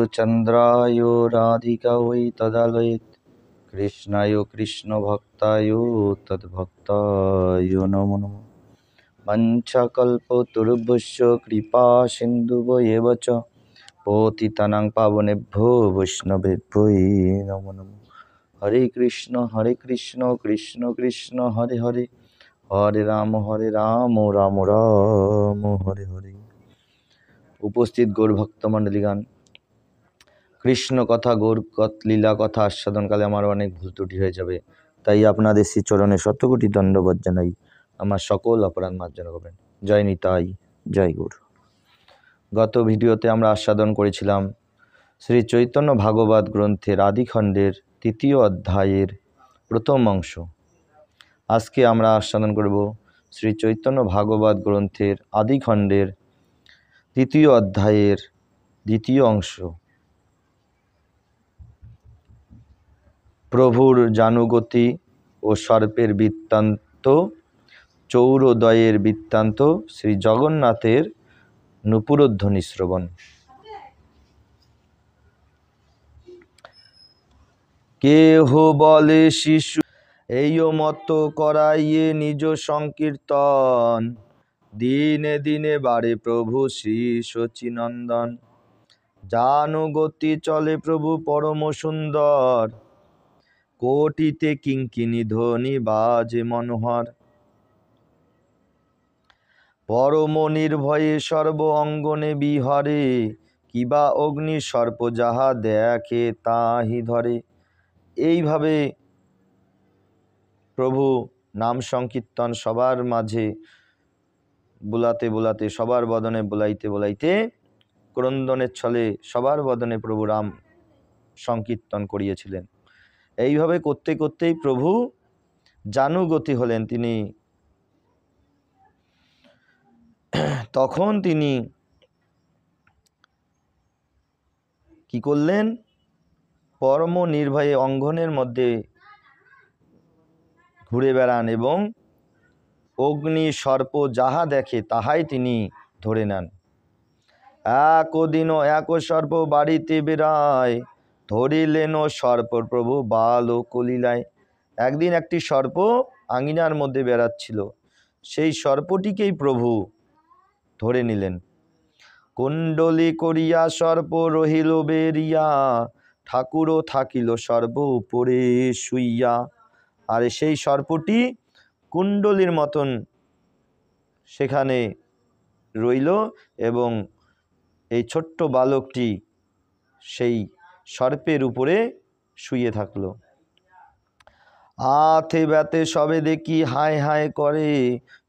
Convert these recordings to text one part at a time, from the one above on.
चंद्राय राधिकायै तदालयेत् कृष्णाय कृष्णभक्ताय तद्भक्ताय नमो नमः। वंशकल्पतरुभ्यश्च कृपा सिन्धुभ्येव च पतितानां पावनेभ्यो वैष्णवेभ्यो नमो नमः। हरे कृष्ण कृष्ण कृष्ण हरे हरे, हरे राम राम राम हरे हरे। उपस्थित गौर भक्तमंडलीगण, কৃষ্ণ কথা গৌর লীলা কথা আস্বাদনকালে আমার অনেক ভুল ত্রুটি হয়ে যাবে, তাই আপনাদের শ্রী চরণে শতকোটি দণ্ডবত জানাই। আমার সকল অপরাধ মার্জনা করবেন। জয় নিতাই, জয় গৌর। গত ভিডিওতে আমরা আস্বাদন করেছিলাম শ্রী চৈতন্য ভাগবত গ্রন্থের আদিখণ্ডের ৩য় অধ্যায়ের প্রথম অংশ। আজকে আমরা আস্বাদন করব শ্রী চৈতন্য ভাগবত গ্রন্থের আদিখণ্ডের ৩য় অধ্যায়ের ২য় অংশ। প্রভুর জানুগতি ও সর্পের বৃত্তান্ত, চৌরোদয়ের বৃত্তান্ত, শ্রী জগন্নাথের নূপুরধ্বনি শ্রবণ। কেহ বলে শিশু এই মত করাইয়ে নিজ সংকীর্তন, দিনে দিনে বাড়ে প্রভু শ্রী শচীনন্দন। জানুগতি চলে প্রভু পরম সুন্দর, কোটিতে কিঙ্কিনি ধ্বনি বাজে মনোহর। পরম নির্ভয়ে সর্ব অঙ্গনে বিহরে, কিবা অগ্নি সর্প যাহা দেখে তাহি ধরে। এইভাবে প্রভু নাম সংকীর্তন সবার মাঝে বুলাতে বুলাতে, সবার বদনে বুলাইতে বুলাইতে, ক্রন্দনের ছলে সবার বদনে প্রভু রাম সংকীর্তন করিয়েছিলেন। এইভাবে করতে করতেই প্রভু জানুগতি হলেন। তখন তিনি কি করলেন? পরম নির্ভয়ে অঙ্গনের মধ্যে ঘুরে বেড়ান এবং অগ্নি সর্প যাহা দেখে তাহাই তিনি ধরে নেন। একদিন এক সর্প বাড়িতে বেড়ায়, ধরিলেন সর্প প্রভু বাল কলিলায়। একদিন একটি সর্প আঙিনার মধ্যে বেড়াচ্ছিল, সেই সর্পটিকেই প্রভু ধরে নিলেন। কুণ্ডলী করিয়া সর্প রহিল বেরিয়া, ঠাকুরও থাকিল সর্প উপরে শুইয়া। আর সেই সর্পটি কুণ্ডলীর মতন সেখানে রইল এবং এই ছোট্ট বালকটি সেই সর্পের উপরে শুয়ে থাকলো। আথে ব্যতে সবে দেখি হায় হায় করে,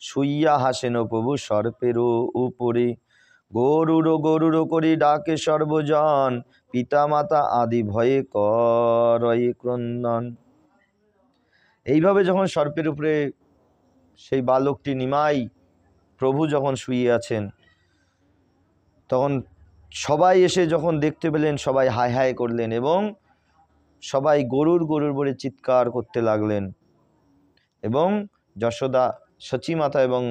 শুইয়া হাসেন প্রভু সর্পেরও উপরে। গরুর গরুর করি ডাকে সর্বজন, পিতা মাতা আদি ভয়ে করয়ে ক্রন্দন। এইভাবে যখন সর্পের উপরে সেই বালকটি নিমাই প্রভু যখন শুয়ে আছেন, তখন সবাই এসে যখন দেখতে পেলেন, সবাই হায় হায় করলেন এবং সবাই গরুর গরুর বলে চিৎকার করতে লাগলেন। এবং যশোদা, সচীমাতা এবং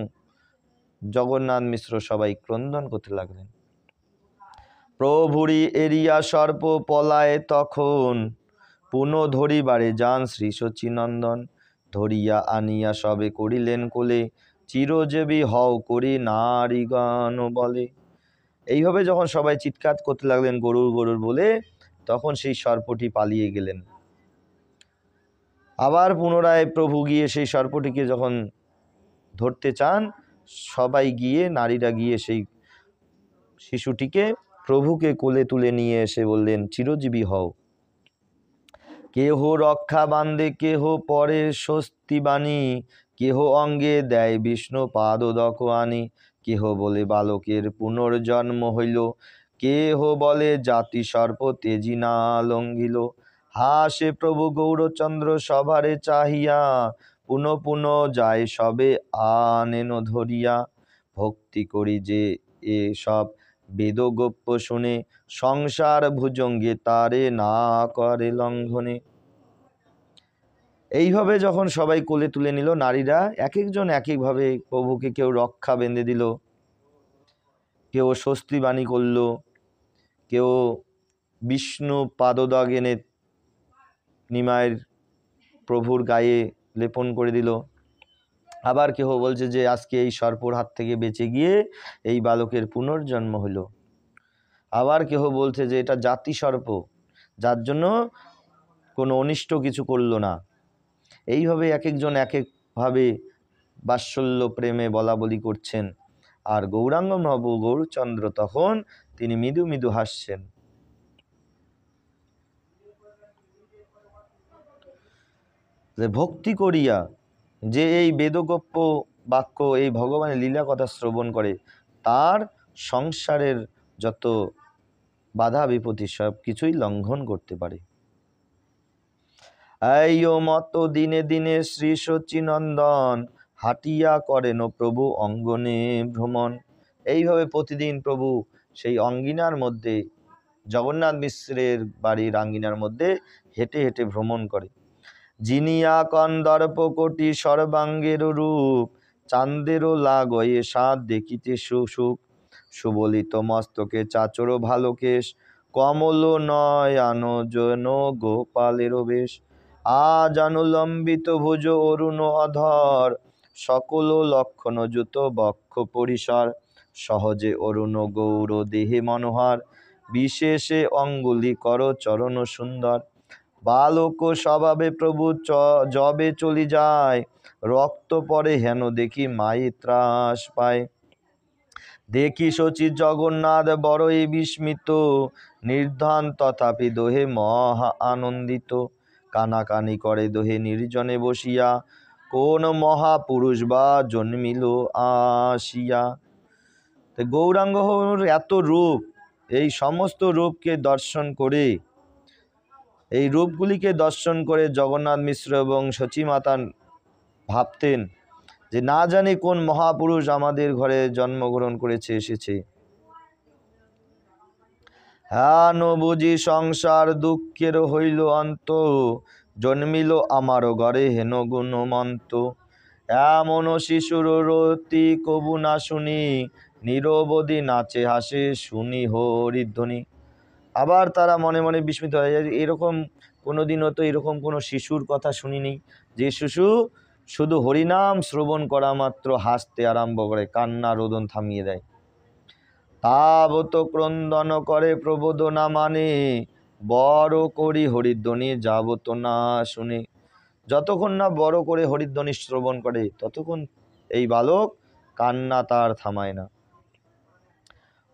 জগন্নাথ মিশ্র সবাই ক্রন্দন করতে লাগলেন। প্রভুরি এরিয়া সর্প পলায় তখন, পুনঃ ধরিবারে যান শ্রী শচীনন্দন। ধরিয়া আনিয়া সবে করিলেন কোলে, চিরজীবী হও করি নারীগণ বলে। এইভাবে যখন সবাই চিৎকার করতে লাগলেন গরুর গরুর বলে, তখন সেই সর্পটি পালিয়ে গেলেন। আবার পুনরায় প্রভু গিয়ে সেই সর্পটিকে যখন ধরতে চান, সবাই গিয়ে, নারীরা গিয়ে সেই শিশুটিকে প্রভুকে কোলে তুলে নিয়ে এসে বললেন, চিরজীবী হও। কেহ রক্ষা বান্ধে, কেহ পরে স্বস্তি বাণী, কেহ অঙ্গে দেয় বিষ্ণু পাদদক আনি। কেহ বলে বালকের পুনর্জন্ম হইল, কেহ বলে জাতি সর্প তেজি না লঙ্ঘিল। হাসে প্রভু গৌরচন্দ্র সভারে চাহিয়া, পুনঃ পুনঃ যায় সবে আনেন ধরিয়া। ভক্তি করি যে এ সব বেদ গোপ্য শুনে, সংসার ভুজঙ্গে তারে না করে লঙ্ঘনে। এইভাবে যখন সবাই কোলে তুলে নিল, নারীরা এক একজন এক একভাবে প্রভুকে, কেউ রক্ষা বেঁধে দিল, কেউ স্বস্তি বাণী করল, কেউ বিষ্ণু পাদদাগ এনে নিমাইয়ের প্রভুর গায়ে লেপন করে দিল। আবার কেহ বলছে যে আজকে এই সর্পর হাত থেকে বেঁচে গিয়ে এই বালকের পুনর্জন্ম হলো। আবার কেহ বলছে যে এটা জাতি সর্প, যার জন্য কোনো অনিষ্ট কিছু করলো না। এইভাবে এক একজন এক একভাবে বাৎসল্য প্রেমে বলা বলি করছেন। আর গৌরাঙ্গ প্রভু গৌরচন্দ্র তখন তিনি মৃদু মৃদু হাসছেন। যে ভক্তি করিয়া যে এই বেদগোপ্য বাক্য, এই ভগবানের লীলা কথা শ্রবণ করে, তার সংসারের যত বাধা বিপত্তি সব কিছুই লঙ্ঘন করতে পারে। এই ও মত দিনে দিনে শ্রী সচিনন্দন হাটিয়া করেন প্রভু অঙ্গনে ভ্রমণ। এইভাবে প্রতিদিন প্রভু সেই অঙ্গিনার মধ্যে, জগন্নাথ মিশ্রের বাড়ির আঙ্গিনার মধ্যে হেঁটে হেঁটে ভ্রমণ করে। জিনিয়া কন্দর্প কোটি সর্বাঙ্গের রূপ, চাঁদেরও লাগয়ে সাত দেখিতে সুসুখ। সুবলিত মস্তকে চাচর ভালো কেশ, কমল নয়ন জন গোপালের বেশ। আজ অনুলম্বিত ভুজ অরুণ অধর, সকল লক্ষণ যুত বক্ষ পরিসর। সহজে অরুণ গৌর দেহে মনোহর, বিশেষে অঙ্গুলি কর চরণ সুন্দর। বালক স্বভাবে প্রভু জবে চলি যায়, রক্ত পরে হেন দেখি মায়ে ত্রাস পায়। দেখি শচী জগন্নাথ বড়ই বিস্মিত, নির্ধন তথাপি দোহে মহা আনন্দিত। কানাকানি করে দোহে নির্জনে বসিয়া, কোন মহাপুরুষ বা জন্মিল আসিয়া। গৌরাঙ্গর এত রূপ, এই সমস্ত রূপকে দর্শন করে, এই রূপগুলিকে দর্শন করে জগন্নাথ মিশ্র এবং সচিমাতা ভাবতেন যে না জানি কোন মহাপুরুষ আমাদের ঘরে জন্মগ্রহণ করেছে, এসেছে। হেন বুঝি সংসার দুঃখের হইল অন্ত, জন্মিল আমার ঘরে হেন গুণমন্ত। এমন শিশুর রতি কবু না শুনি, নিরবধি নাচে হাসে শুনি হরিধ্বনি। আবার তারা মনে মনে বিস্মিত হয়ে যায়, এরকম কোনোদিনও তো এরকম কোনো শিশুর কথা শুনিনি, যে শিশু শুধু হরিনাম শ্রবণ করা মাত্র হাসতে আরম্ভ করে, কান্না রোদন থামিয়ে দেয়। তাবত ক্রন্দন করে প্রবোধনা মানে, বড় করি হরিধ্বনি যাবত না শুনে। যতক্ষণ না বড় করে হরিধ্বনি শ্রবণ করে ততক্ষণ এই বালক কান্না তার থামায় না।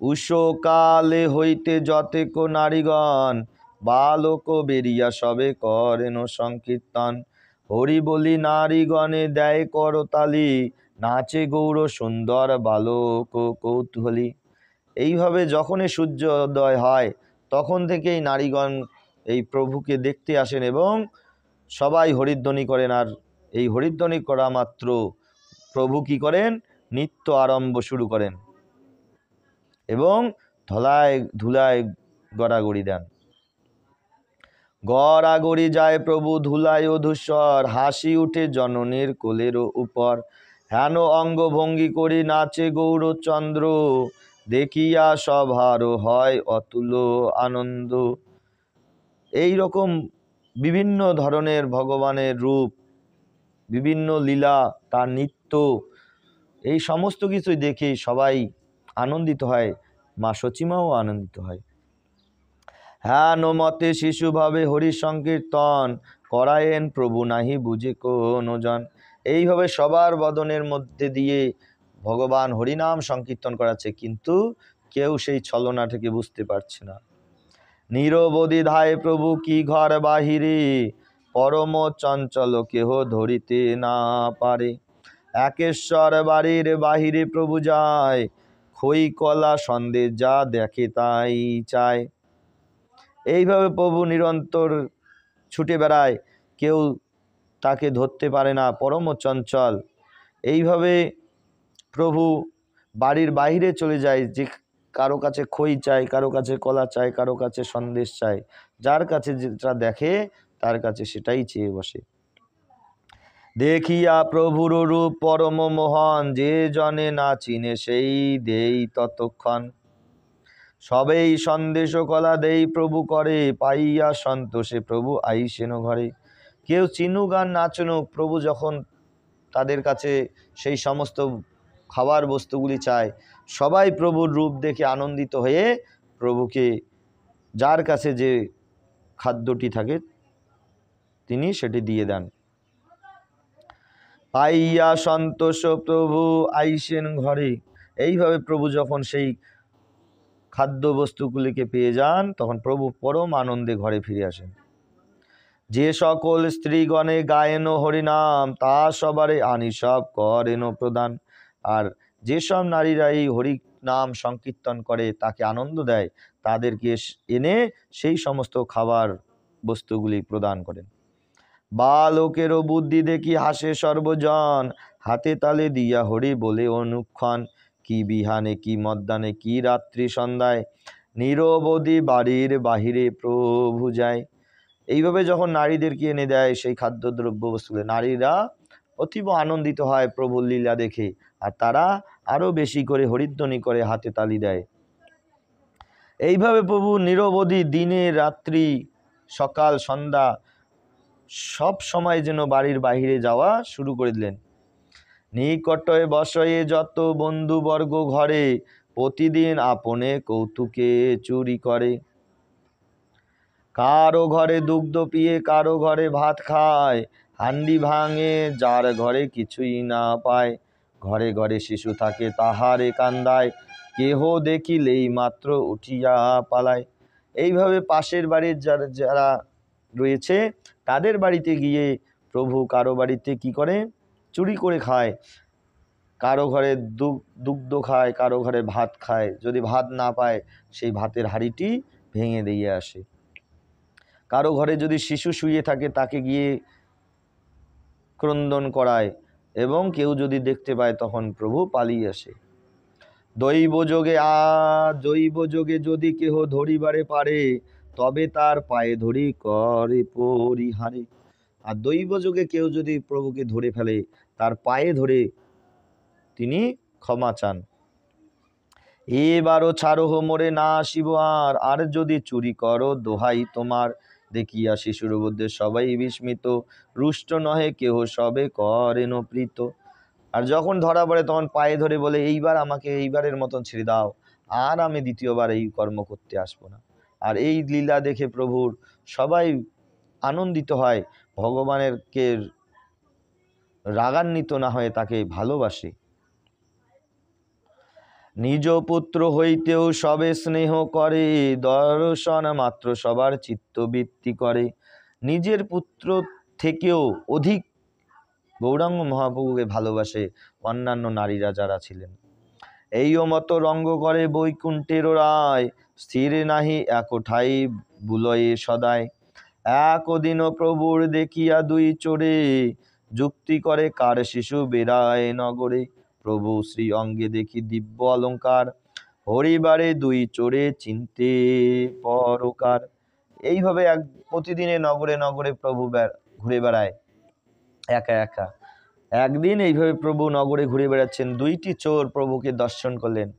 উষকালে হইতে যতেক নারীগণ, বালক বেরিয়া সবে করেন সংকীর্তন। হরি বলি নারীগণে দেয় করতালি, নাচে গৌর সুন্দর বালক কৌতূহলী। এইভাবে যখনই সূর্যোদয় হয় তখন থেকেই নারীগণ এই প্রভুকে দেখতে আসেন এবং সবাই হরিধ্বনি করেন। আর এই হরিধ্বনি করা মাত্র প্রভু কি করেন, নৃত্য আরম্ভ শুরু করেন এবং ধলায় ধুলায় গড়াগড়ি দেন। গড়াগড়ি যায় প্রভু ধুলায় ও ধূসর, হাসি উঠে জননীর কোলের উপর। হেন অঙ্গভঙ্গি করি নাচে গৌরচন্দ্র, দেখিয়া সভার হয় অতুল আনন্দ। এই রকম বিভিন্ন ধরনের ভগবানের রূপ, বিভিন্ন লীলা, তার নৃত্য, এই সমস্ত কিছুই দেখে সবাই আনন্দিত হয়, মা সচিমাও আনন্দিত হয়। হেন মতে শিশুভাবে হরি সংকীর্তন, করায়েন প্রভু নাহি বুঝে কোনো জন। এইভাবে সবার বদনের মধ্যে দিয়ে ভগবান হরিনাম সংকীর্তন করাচ্ছে, কিন্তু কেউ সেই ছলনা থেকে বুঝতে পারছে না। নিরবধি ধায় প্রভু কি ঘর বাহিরে, পরম চঞ্চল কেহ ধরিতে না পারে। একেশ্বর বাড়ির বাহিরে প্রভু যায়, খই কলা সন্দেশ যা দেখে তাই চায়। এইভাবে প্রভু নিরন্তর ছুটে বেড়ায়, কেউ তাকে ধরতে পারে না, পরম চঞ্চল। এইভাবে প্রভু বাড়ির বাইরে চলে যায়, যে কারো কাছে খই চাই, কারো কাছে কলা চাই, কারো কাছে সন্দেশ চাই, যার কাছে যেটা দেখে তার কাছে সেটাই চেয়ে বসে। দেখিয়া প্রভুর রূপ পরম মোহন, যে জনে না চিনে সেই দেই ততক্ষণ। সবেই সন্দেশ কলা দেই প্রভু করে, পাইয়া সন্তোষে প্রভু আইসেন ঘরে। কেউ চিনুক আর না চিনুক, প্রভু যখন তাদের কাছে সেই সমস্ত খাবার বস্তুগুলি চায়, সবাই প্রভুর রূপ দেখে আনন্দিত হয়ে প্রভুকে, যার কাছে যে খাদ্যটি থাকে তিনি সেটি দিয়ে দেন। পাইয়া সন্তোষ প্রভু আইসেন ঘরে। এইভাবে প্রভু যখন সেই খাদ্য বস্তুগুলিকে পেয়ে যান, তখন প্রভু পরম আনন্দে ঘরে ফিরে আসেন। যে সকল স্ত্রীগণে গায়েন হরিনাম, তা সবারে আনি সব করেন প্রদান। আর যেসব নারীরা এই হরি নাম সংকীর্তন করে, তাকে আনন্দ দেয়, তাদেরকে এনে সেই সমস্ত খাবার বস্তুগুলি প্রদান করেন। বালকেরও বুদ্ধি দেখি হাসে সর্বজন, হাতে তালে দিয়া হরি বলে অনুক্ষণ। কি বিহানে কি মধ্যাহ্নে কি রাত্রি সন্ধ্যায়, নিরবধি বাড়ির বাহিরে প্রভু যায়। এইভাবে যখন নারীদেরকে এনে দেয় সেই খাদ্যদ্রব্য বস্তুগুলো, নারীরা অতীব আনন্দিত হয় প্রভুর লীলা দেখে, আর তারা আরো বেশি করে হরিধ্বনি করে, হাতে তালি দেয়। এইভাবে প্রভু নিরবধি দিনে রাত্রি সকাল সন্ধ্যা সব সময় যেন বাড়ির বাহিরে যাওয়া শুরু করে দিলেন। নিকটে বসয়ে যত বন্ধুবর্গ ঘরে, প্রতিদিন আপনে কৌতুকে চুরি করে। কারো ঘরে দুগ্ধ পিয়ে কারো ঘরে ভাত খায়, হান্ডি ভাঙে যার ঘরে কিছুই না পায়। ঘরে ঘরে শিশু থাকে তাহারে কান্দায়, কেহ দেখিলেই মাত্র উঠিয়া পালায়। এইভাবে পাশের বাড়ির যারা রয়েছে তাদের বাড়িতে গিয়ে প্রভু কারো বাড়িতে কি করে, চুরি করে খায়। কারো ঘরে দুগ্ধ খায়, কারো ঘরে ভাত খায়। যদি ভাত না পায়, সেই ভাতের হাঁড়িটি ভেঙে দিয়ে আসে। কারো ঘরে যদি শিশু শুয়ে থাকে, তাকে গিয়ে ক্রন্দন করায়, এবং কেউ যদি দেখতে পায় তখন প্রভু পালিয়ে আসে। দৈব যোগে যদি কেহ ধরিবারে পারে, তবে তার পায়ে ধরি করে পরিহারে। আর দৈব যোগে কেউ যদি প্রভুকে ধরে ফেলে, তার পায়ে ধরে তিনি ক্ষমা চান। এবারও ছাড়ো মোরে না আসিব আর যদি চুরি করো দোহাই তোমার। দেখিয়া শিশুর মধ্যে সবাই বিস্মিত, রুষ্ট নহে কেহ সবে করেন প্রীত। আর যখন ধরা পড়ে তখন পায়ে ধরে বলে, এইবার আমাকে এইবারের মতন ছেড়ে দাও, আর আমি দ্বিতীয়বার এই কর্ম করতে আসবো না। আর এই লীলা দেখে প্রভুর সবাই আনন্দিত হয়, ভগবানের কে রাগান্বিত না হয়ে তাকে ভালোবাসে। নিজ পুত্র হইতেও সবে স্নেহ করে, দর্শন মাত্র সবার চিত্তবৃত্তি করে। নিজের পুত্র থেকেও অধিক গৌরাঙ্গ মহাপ্রভুকে ভালোবাসে অন্যান্য নারীরা যারা ছিলেন। এই মতো রঙ্গ করে বৈকুণ্ঠের রায়, স্থির নাহি একঠাই বুলয়ে সদায়। একদিন প্রভুর দেখিয়া দুই চোরে, যুক্তি করে কার শিশু বেড়ায় নগরে। প্রভু শ্রী অঙ্গে দেখি দিব্য অলঙ্কার, হরিবারে দুই চোরে চিনতে পরকার। এইভাবে প্রতিদিনে নগরে নগরে প্রভু ঘুরে বেড়ায় একা একা। একদিন এইভাবে প্রভু নগরে ঘুরে বেড়াচ্ছেন, দুইটি চোর প্রভুকে দর্শন করলেন।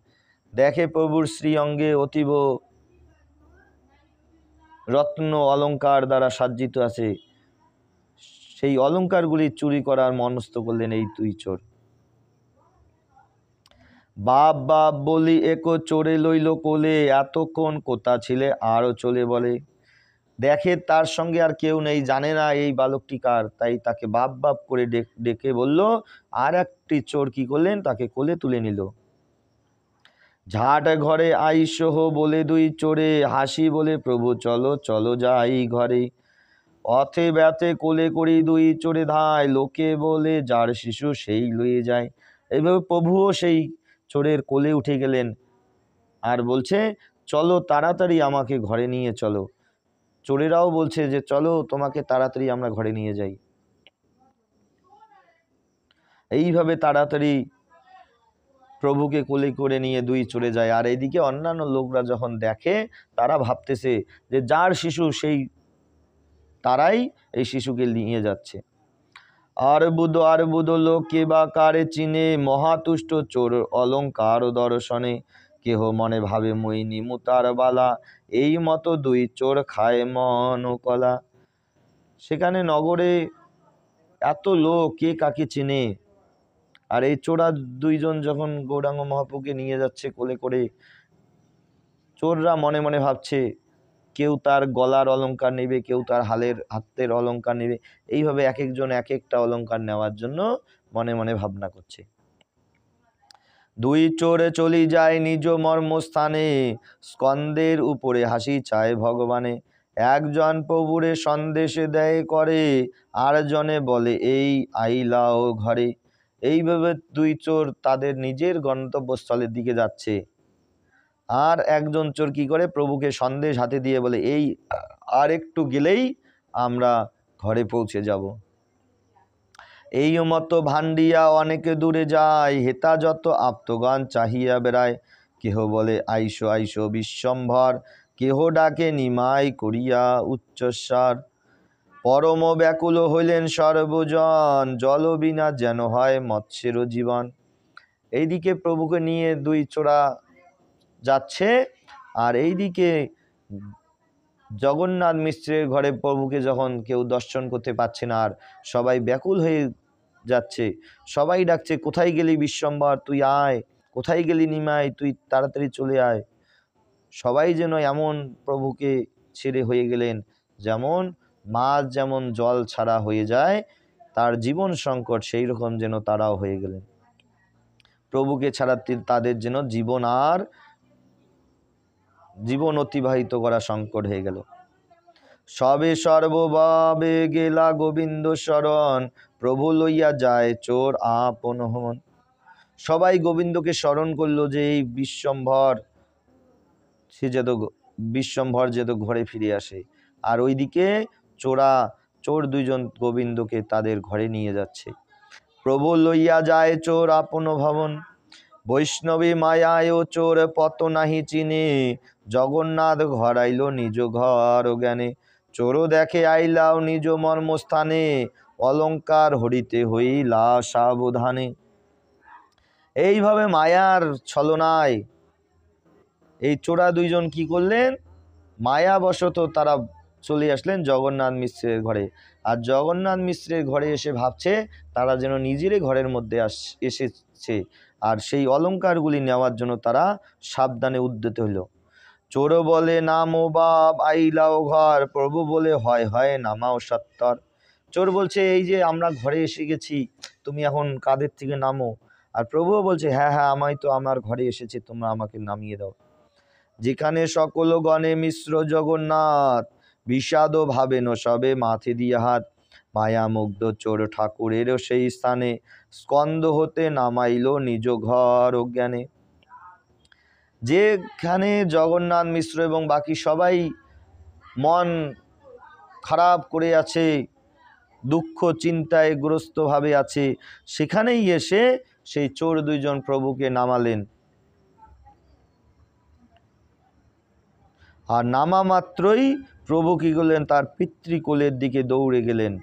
দেখে প্রভুর শ্রী অঙ্গে অতীব রত্ন অলঙ্কার দ্বারা সাজ্জিত আছে, সেই অলঙ্কারগুলি চুরি করার মনস্থ করলেন এই দুই চোর। বাপ বাপ বলি একো চোরে লইল কোলে, এতক্ষণ কোথা ছিলে আরো চলে বলে। দেখে তার সঙ্গে আর কেউ নেই, জানে না এই বালকটি কার, তাই তাকে বাপ বাপ করে ডেকে বলল। আর একটি চোর কি করলেন, তাকে কোলে তুলে নিল। ঝাট ঘরে আইসহ বলে দুই চোরে, হাসি বলে প্রভু চলো চলো যাই ঘরে। অথে ব্যথে কোলে করি দুই চোরে ধায়, লোকে বলে যার শিশু সেই লয়ে যায়। এইভাবে প্রভুও সেই চোরের কোলে উঠে গেলেন, আর বলছে চলো তাড়াতাড়ি আমাকে ঘরে নিয়ে চলো। চোরেরাও বলছে যে চলো তোমাকে তাড়াতাড়ি আমরা ঘরে নিয়ে যাই। এইভাবে তাড়াতাড়ি প্রভুকে কোলে করে নিয়ে দুই চলে যায়। আর এইদিকে অন্যান্য লোকরা যখন দেখে, তারা ভাবতেছে যে যার শিশু সেই তারাই এই শিশুকে নিয়ে যাচ্ছে। আর বুধ লোকে বা কারে চিনে, মহাতুষ্ট চোর অলঙ্কার দর্শনে। কেহ মনে ভাবে মই নিমু তার বালা, এই মতো দুই চোর খায় মন কলা। সেখানে নগরে এত লোক, কে কাকে চেনে। আর এই চোরা দুইজন যখন গৌরাঙ্গ মহাপ্রভুকে নিয়ে যাচ্ছে কোলে করে, চোররা মনে মনে ভাবছে কেউ তার গলার অলংকার নেবে, কেউ তার হাতের অলংকার নেবে। এইভাবে এক একজন এক একটা অলংকার নেওয়ার জন্য মনে মনে ভাবনা করছে। দুই চোরে চলি যায় নিজ মর্মস্থানে, স্কন্দের উপরে হাসি চায় ভগবানে। একজন প্রভুরে সন্দেশে দেয় করে, আর জনে বলে এই আইলাও ঘরে। এইভাবে দুই চোর তাদের নিজের গন্তব্যস্থলের দিকে যাচ্ছে। আর একজন চোর কি করে, প্রভুকে সন্দেশ হাতে দিয়ে বলে এই আর একটু গেলেই আমরা ঘরে পৌঁছে যাব। এই মতো ভান্ডিয়া অনেকে দূরে যায়, হেতাযত আপ্তগণ চাহিয়া বেড়ায়। কেহ বলে আইসো আইসো বিশ্বম্ভর, কেহ ডাকে নিমাই করিয়া উচ্চস্বর। পরম ব্যাকুল হইলেন সর্বজন, জল বিনা যেন হয় মৎস্যের জীবন। এইদিকে প্রভুকে নিয়ে দুই চোরা যাচ্ছে, আর এইদিকে জগন্নাথ মিশ্রের ঘরে প্রভুকে যখন কেউ দর্শন করতে পারছে না, আর সবাই ব্যাকুল হয়ে যাচ্ছে। সবাই ডাকছে কোথায় গেলি বিশ্বম্বর, তুই আয়, কোথায় গেলি নিমাই, তুই তাড়াতাড়ি চলে আয়। সবাই যেন এমন প্রভুকে ছেড়ে হয়ে গেলেন, যেমন মাছ যেমন জল ছাড়া হয়ে যায়, তার জীবন সংকট সেই রকম যেন তারাও হয়ে গেলেন। প্রভুকে ছাড়া তাদের যেন জীবন অতিবাহিত করা সংকট হয়ে গেল। সবে সর্বভাবে গেলা গোবিন্দ শরণ, প্রভু লইয়া যায় চোর আপন হন। সবাই গোবিন্দকে স্মরণ করলো যে এই বিশ্বম্ভর যেত ঘরে ফিরে আসে। আর ওইদিকে চোর দুইজন গোবিন্দকে তাদের ঘরে নিয়ে যাচ্ছে। প্রভু লইয়া যায় চোর আপন ভবন, বৈষ্ণবী মায়ায় ও চোর পত নাহি চিনে, জগন্নাথ ঘর আইল নিজ ঘর জ্ঞানে। চোরও দেখে আইলাও নিজ মর্মস্থানে, অলঙ্কার হরিতে হইলা সাবধানে। এইভাবে মায়ার ছলনায় এই চোরা দুইজন কি করলেন, মায়াবশত তারা চলে আসলেন জগন্নাথ মিশ্রের ঘরে। আর জগন্নাথ মিশ্রের ঘরে এসে ভাবছে তারা যেন নিজেরই ঘরের মধ্যে এসেছে, আর সেই অলঙ্কারগুলি নেওয়ার জন্য তারা সাবধানে উদ্যত হইল। চোর বলে নামো বাপ আইলাও ঘর, প্রভু বলে হয় হয় নামাও সত্তর। চোর বলছে এই যে আমরা ঘরে এসে গেছি, তুমি এখন কাঁধের থেকে নামো। আর প্রভুও বলছে হ্যাঁ হ্যাঁ, আমি তো আমার ঘরে এসেছি, তোমরা আমাকে নামিয়ে দাও। যেখানে সকল গণে মিশ্র জগন্নাথ, বিষাদ ভাবেন সবে মাথে দিয়া হাত। মায়ামুগ্ধ চোর ঠাকুরের সেই স্থানে, স্কন্দ হতে নামাইল নিজ ঘর অজ্ঞানে। যেখানে জগন্নাথ মিশ্র এবং বাকি সবাই মন খারাপ করে আছে, দুঃখ চিন্তায় গ্রস্তভাবে আছে, সেখানেই এসে সেই চোর দুইজন প্রভুকে নামালেন। আর নামা মাত্রই প্রভু কি করলেন, তার পিতৃকোলের দিকে দৌড়ে গেলেন।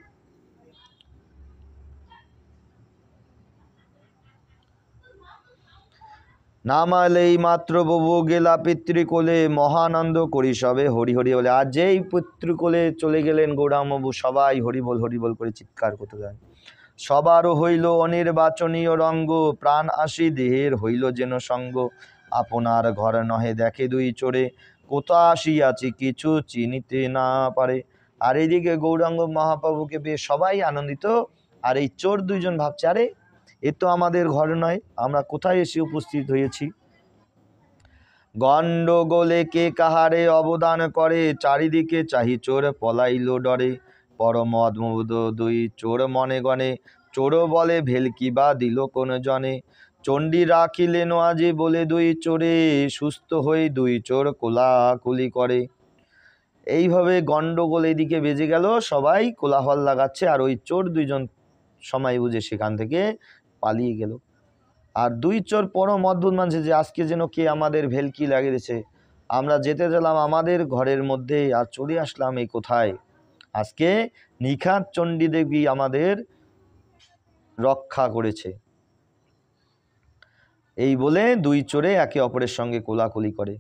নামালেই মাত্র প্রভু গেলা পিতৃকোলে, মহানন্দ করি সবে হরি হরি বলে। আর যেই পিতৃকোলে চলে গেলেন গৌরাঙ্গবাবু, সবাই হরিবল হরিবল করে চিৎকার করতে যায়। সবারও হইল অনির্বাচনীয় রঙ্গ, প্রাণ আসি দেহের হইল যেন সঙ্গ। আপনার ঘর নহে দেখে দুই চোরে, কোথা আসিয়াছি কিছু চিনিতে না পারে। আর এইদিকে গৌরাঙ্গ মহাপ্রভুকে পেয়ে সবাই আনন্দিত, আর এই চোর দুইজন ভাবছে আরে এ তো আমাদের ঘর নয়, আমরা কোথায় এসে উপস্থিত হয়েছি। গণ্ডগোলে কে কাহারে অবদান করে, চারিদিকে চাহি চোর পলাইল ডরে। পরম অদ্ভুত দুই চোর মনে গণে, চোর বলে ভেলকি বা দিল কোন জনে। চণ্ডী রাখিলেন আজি বলে দুই চোরে, সুস্থ হয়ে দুই চোর কোলাকুলি করে। এইভাবে গণ্ডগোল এদিকে বেজে গেল, সবাই কোলাহল লাগাচ্ছে, আর ওই চোর দুইজন সময় বুঝে সেখান থেকে পালিয়ে গেল। আর দুই চোর পরম অদ্ভুত মানছে যে আজকে যেন কে আমাদের ভেলকি লাগিয়েছে, আমরা যেতে গেলাম আমাদের ঘরের মধ্যে আর চলে আসলাম এই কোথায়। আজকে নিখাত চণ্ডী দেবী আমাদের রক্ষা করেছে। এই বলে দুই চোরে একে অপরের সঙ্গে কোলাকুলি করে।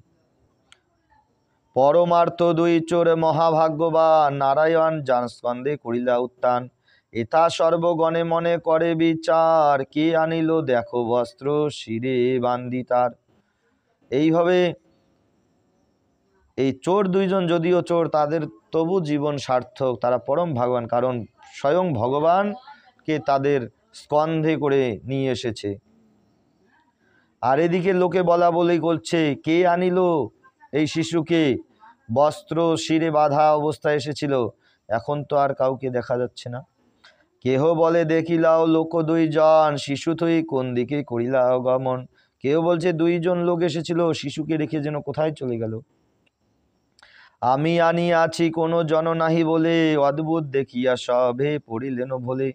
পরমার্থ দুই চোর মহাভাগ্যবান, নারায়ণ যান স্কন্ধে করিলা উত্থান। এথা সর্বগণে মনে করে বিচার, কে আনিল দেখো বস্ত্র শিরে বান্দি তার। এইভাবে এই চোর দুইজন যদিও চোর, তাদের তবু জীবন সার্থক, তারা পরম ভাগবান, কারণ স্বয়ং ভগবানকে তাদের স্কন্ধে করে নিয়ে এসেছে। আর এদিকে লোকে বলা বলি করছে, কে আনিল এই শিশুকে, বস্ত্র শিরে বাঁধা অবস্থায় এসেছিল, এখন তো আর কাউকে দেখা যাচ্ছে না। কেহ বলে দেখিলাও লোক দুইজন, শিশু থই কোন দিকে করিলাও গমন। কেউ বলছে দুইজন লোক এসেছিল, শিশুকে রেখে যেন কোথায় চলে গেল। আমি আনিয়াছি কোনো জন নাহি বলে, অদ্ভুত দেখিয়া সবে পড়িলেন ভোলে।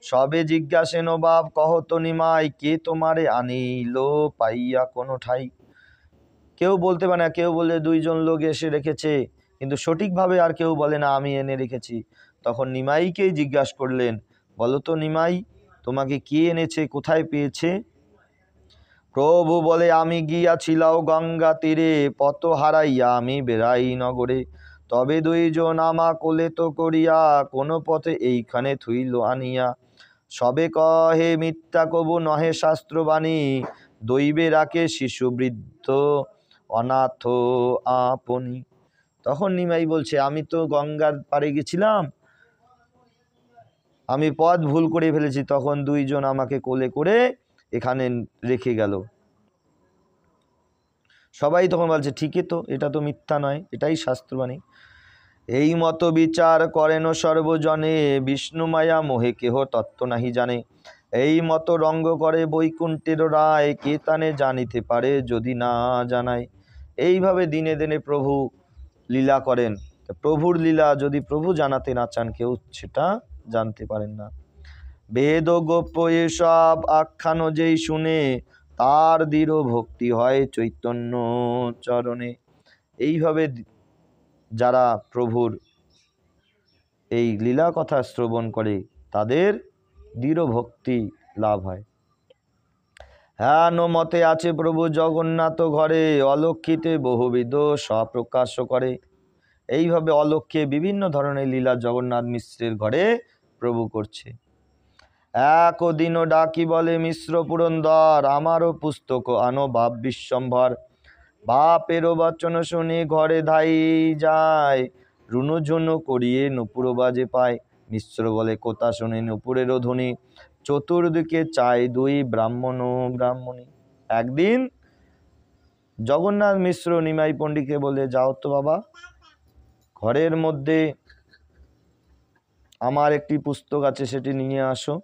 সবে জিজ্ঞাসেন বাপ কহত নিমাই, কে তোমারে আনিল পাইয়া কোনো ঠাই। কেউ বলতে পারে না, কেউ বলে দুইজন লোক এসে রেখেছে, কিন্তু সঠিকভাবে আর কেউ বলে না আমি এনে রেখেছি। তখন নিমাইকেই জিজ্ঞাসা করলেন, বলো তো নিমাই, তোমাকে কে এনেছে, কোথায় পেয়েছে? প্রভু বলে, আমি গিয়াছিলাম গঙ্গা তীরে, পথ হারাইয়া আমি বেড়াই নগরে। তবে দুইজন আমা কোলে তো করিয়া, কোন পথে এইখানে থুইল আনিয়া। সবে কহে মিথ্যা কবু নহে শাস্ত্রবাণী, দৈবে রাখে শিশু বৃদ্ধ অনাথ আপনি। তখন নিমাই বলছে, আমি তো গঙ্গার পাড়ে গেছিলাম, আমি পথ ভুল করে ফেলেছি, তখন দুইজন আমাকে কোলে করে এখানে রেখে গেল। সবাই তখন বলছে, ঠিকই তো, এটা তো মিথ্যা নয়, এটাই শাস্ত্রবাণী। এই মতো বিচার করেন সর্বজনে, বিষ্ণু মায়া মোহে কেহ তত্ত্ব নাহি জানে। এই মতো রঙ্গ করে বৈকুণ্ঠের রায়, কে তানে জানিতে পারে যদি না জানায়। এইভাবে দিনে দিনে প্রভু লীলা করেন। প্রভুর লীলা যদি প্রভু জানাতে না চান, কেউ সেটা জানতে পারেন না। বেদ গোপ্য এসব আখ্যান যেই শুনে, তার দৃঢ় ভক্তি হয় চৈতন্য চরণে। এইভাবে যারা প্রভুর এই লীলা কথা শ্রবণ করে, তাদের দৃঢ় ভক্তি লাভ হয়। হ্যাঁ, মতে আছে প্রভু জগন্নাথ ঘরে, অলক্ষিতে বহুবিধ স্বপ্রকাশ করে। এইভাবে অলক্ষ্যে বিভিন্ন ধরনের লীলা জগন্নাথ মিশ্রের ঘরে প্রভু করছে। একদিন ডাকি বলে মিশ্র পুরন্দর, আমারও পুস্তক আনো বাপ বিশ্বম্ভর। বাপেরও বচন শুনি ঘরে ধাই যায়, রুনুঝুনু করিয়ে নুপুর বাজে পায়। মিশ্র বলে কথা শুনে নুপুরেরও ধ্বনি, চতুর্দিকে চাই দুই ব্রাহ্মণ ব্রাহ্মণী। একদিন জগন্নাথ মিশ্র নিমাই পণ্ডিতকে বলে, যাও তো বাবা, ঘরের মধ্যে আমার একটি পুস্তক আছে, সেটি নিয়ে আসো।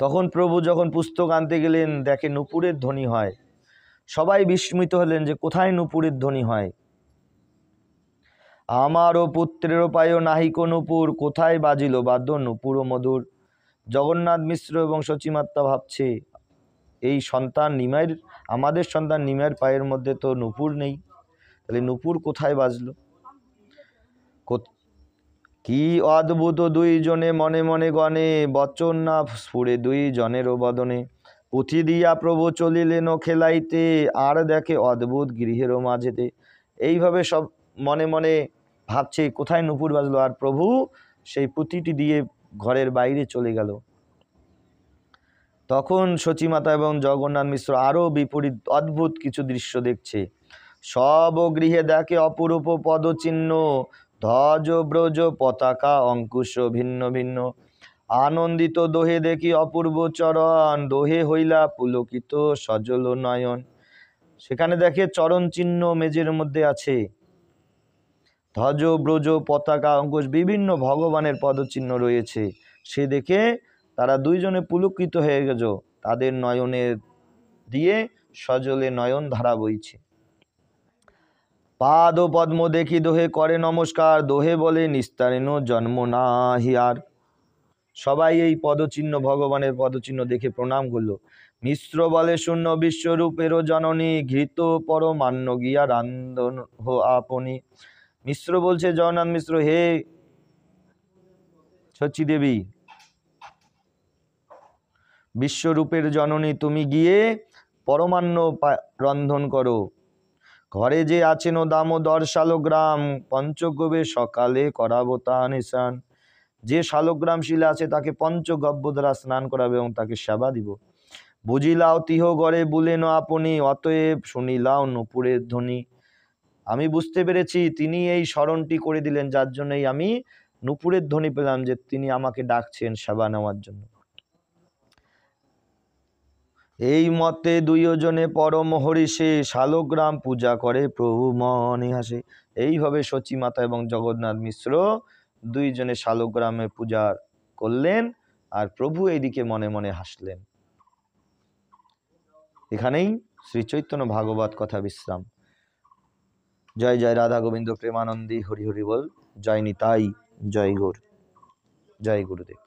তখন প্রভু যখন পুস্তক আনতে গেলেন, দেখে নুপুরের ধ্বনি হয়। সবাই বিস্মিত হলেন যে কোথায় নুপুরের ধ্বনি হয়। আমারও পুত্রেরও পায় নাহিক নুপুর, কোথায় বাজিল বাদ্য নুপুর মধুর। জগন্নাথ মিশ্র এবং সচিমাত্তা ভাবছে, এই সন্তান নিমাইয়ের, আমাদের সন্তান নিমাইয়ের পায়ের মধ্যে তো নুপুর নেই, তাহলে নুপুর কোথায় বাজলো। কি অদ্ভুত দুইজনে মনে মনে গণে, বচন না স্ফুরে দুই জনেরও বদনে। পুঁথি দিয়া প্রভু চলিলেন খেলাইতে, আর দেখে অদ্ভুত গৃহেরও মাঝেতে। এইভাবে সব মনে মনে ভাবছে কোথায় নুপুর বাজলো, আর প্রভু সেই পুঁথিটি দিয়ে ঘরের বাইরে চলে গেল। তখন সচিমাতা এবং জগন্নাথ মিশ্র আরও বিপরীত অদ্ভুত কিছু দৃশ্য দেখছে। সব গৃহে দেখে অপরূপ পদচিহ্ন, ধ্বজ ব্রজ পতাকা অঙ্কুশ ভিন্ন ভিন্ন। আনন্দিত দোহে দেখি অপূর্ব চরণ, দোহে হইলা পুলকিত সজল নয়ন। সেখানে দেখে চরণ চিহ্ন মেজের মধ্যে আছে, ধ্বজ ব্রজ পতাকা অঙ্কুশ বিভিন্ন ভগবানের পদচিহ্ন রয়েছে। সে দেখে তারা দুইজনে পুলকিত হয়ে গেল, তাদের নয়নের দিয়ে সজলে নয়ন ধারা বইছে। পাদ ও পদ্ম দেখি দোহে করে নমস্কার, দোহে বলে নিস্তারেণ জন্ম না হিয়ার। সবাই এই পদচিহ্ন, ভগবানের পদচিহ্ন দেখে প্রণাম করল। মিশ্র বলে শূন্য বিশ্বরূপেরও জননী, ঘৃত পরমান্ন গিয়া রান্ধন হো আপনি। মিশ্র বলছে, জগন্নাথ মিশ্র, হে শচী দেবী, বিশ্বরূপের জননী, তুমি গিয়ে পরমান্ন রন্ধন করো। ঘরে যে আছেন দামোদর শালগ্রাম, পঞ্চগব্যে সকালে করাবো তা নিশান। যে শালগ্রাম শিলা আছে তাকে পঞ্চগব্য দ্বারা স্নান করাবে এবং তাকে সেবা দিব। বুঝিলাও তিহ গড়ে বুলেন আপনি, অতএব শুনিলাও নূপুরের ধ্বনি। আমি বুঝতে পেরেছি তিনি এই স্মরণটি করে দিলেন, যার জন্যই আমি নূপুরের ধ্বনি পেলাম, যে তিনি আমাকে ডাকছেন সেবা নেওয়ার জন্য। এই মতে দুইজনে পরম হরিষে, শালগ্রাম পূজা করে প্রভু মনে হাসে। এইভাবে সচী মাতা এবং জগন্নাথ মিশ্র দুইজনে শালগ্রামে পূজা করলেন, আর প্রভু এইদিকে মনে মনে হাসলেন। এখানেই শ্রী চৈতন্য ভাগবত কথা বিশ্রাম। জয় জয় রাধা গোবিন্দ প্রেমানন্দী হরি হরি বল। জয় নিতাই, জয় গৌর, জয় গুরুদেব।